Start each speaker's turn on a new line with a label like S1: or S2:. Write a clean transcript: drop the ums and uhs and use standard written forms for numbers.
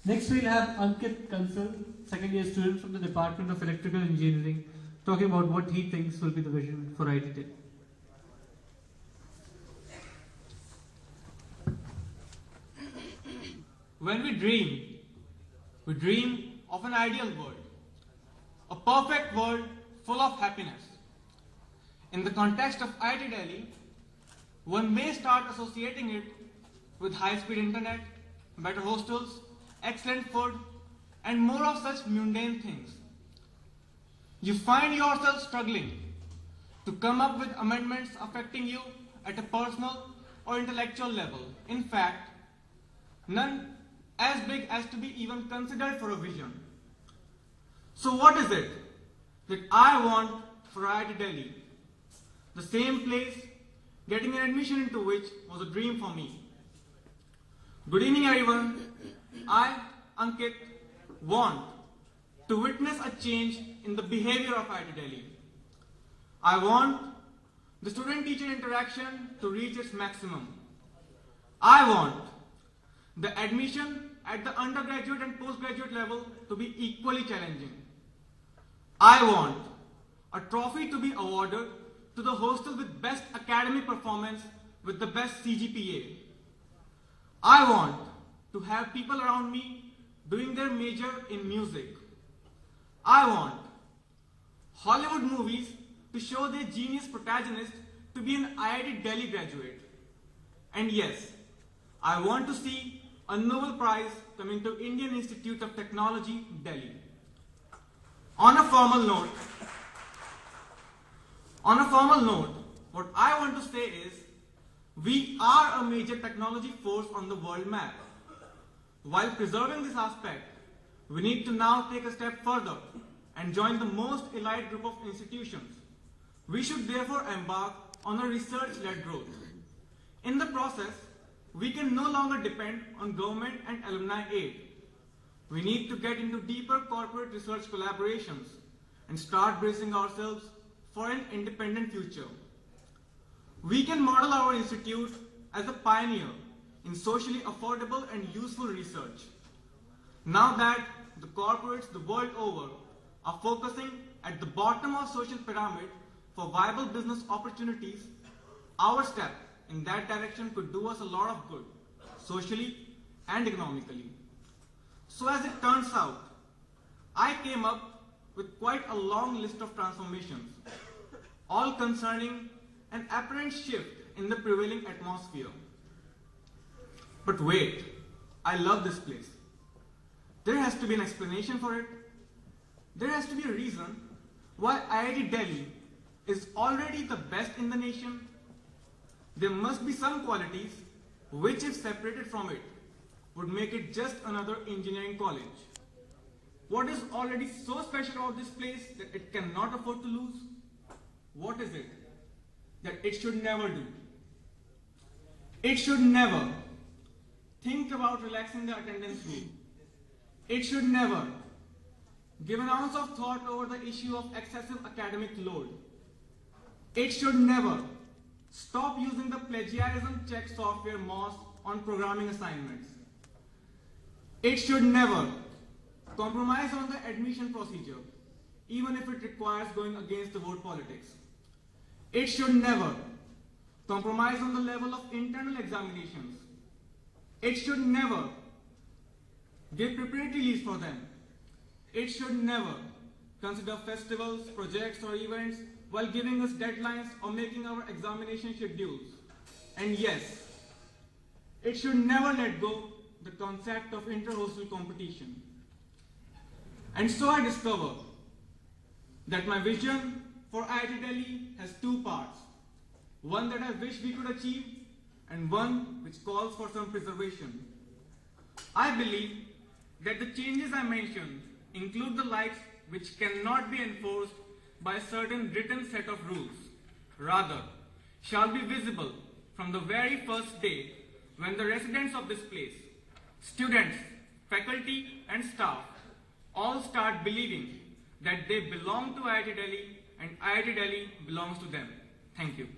S1: Next we'll have Ankit Kansal, second year student from the Department of Electrical Engineering, talking about what he thinks will be the vision for IIT.
S2: When we dream of an ideal world, a perfect world full of happiness. In the context of IIT Delhi, one may start associating it with high-speed internet, better hostels, excellent food, and more of such mundane things. You find yourself struggling to come up with amendments affecting you at a personal or intellectual level. In fact, none as big as to be even considered for a vision. So what is it that I want for IIT Delhi? The same place, getting an admission into which was a dream for me. Good evening everyone. I, Ankit, want to witness a change in the behavior of IIT Delhi. I want the student-teacher interaction to reach its maximum. I want the admission at the undergraduate and postgraduate level to be equally challenging. I want a trophy to be awarded to the hostel with best academic performance with the best CGPA. I want to have people around me doing their major in music. I want Hollywood movies to show their genius protagonist to be an IIT Delhi graduate. And yes, I want to see a Nobel Prize coming to Indian Institute of Technology, Delhi. On a formal note, what I want to say is, we are a major technology force on the world map. While preserving this aspect, we need to now take a step further and join the most elite group of institutions. We should therefore embark on a research-led growth. In the process, we can no longer depend on government and alumni aid. We need to get into deeper corporate research collaborations and start bracing ourselves for an independent future. We can model our institute as a pioneer in socially affordable and useful research. Now that the corporates the world over are focusing at the bottom of social pyramid for viable business opportunities, our step in that direction could do us a lot of good, socially and economically. So as it turns out, I came up with quite a long list of transformations, all concerning an apparent shift in the prevailing atmosphere. But wait, I love this place. There has to be an explanation for it. There has to be a reason why IIT Delhi is already the best in the nation. There must be some qualities which, if separated from it, would make it just another engineering college. What is already so special about this place that it cannot afford to lose? What is it that it should never do? It should never think about relaxing the attendance rule. It should never give an ounce of thought over the issue of excessive academic load. It should never stop using the plagiarism check software MOS on programming assignments. It should never compromise on the admission procedure, even if it requires going against the vote politics. It should never compromise on the level of internal examinations. It should never give preparatory leaves for them. It should never consider festivals, projects, or events while giving us deadlines or making our examination schedules. And yes, it should never let go the concept of inter-hostel competition. And so I discovered that my vision for IIT Delhi has two parts. One that I wish we could achieve, and one which calls for some preservation. I believe that the changes I mentioned include the likes which cannot be enforced by a certain written set of rules. Rather, shall be visible from the very first day when the residents of this place, students, faculty and staff, all start believing that they belong to IIT Delhi and IIT Delhi belongs to them. Thank you.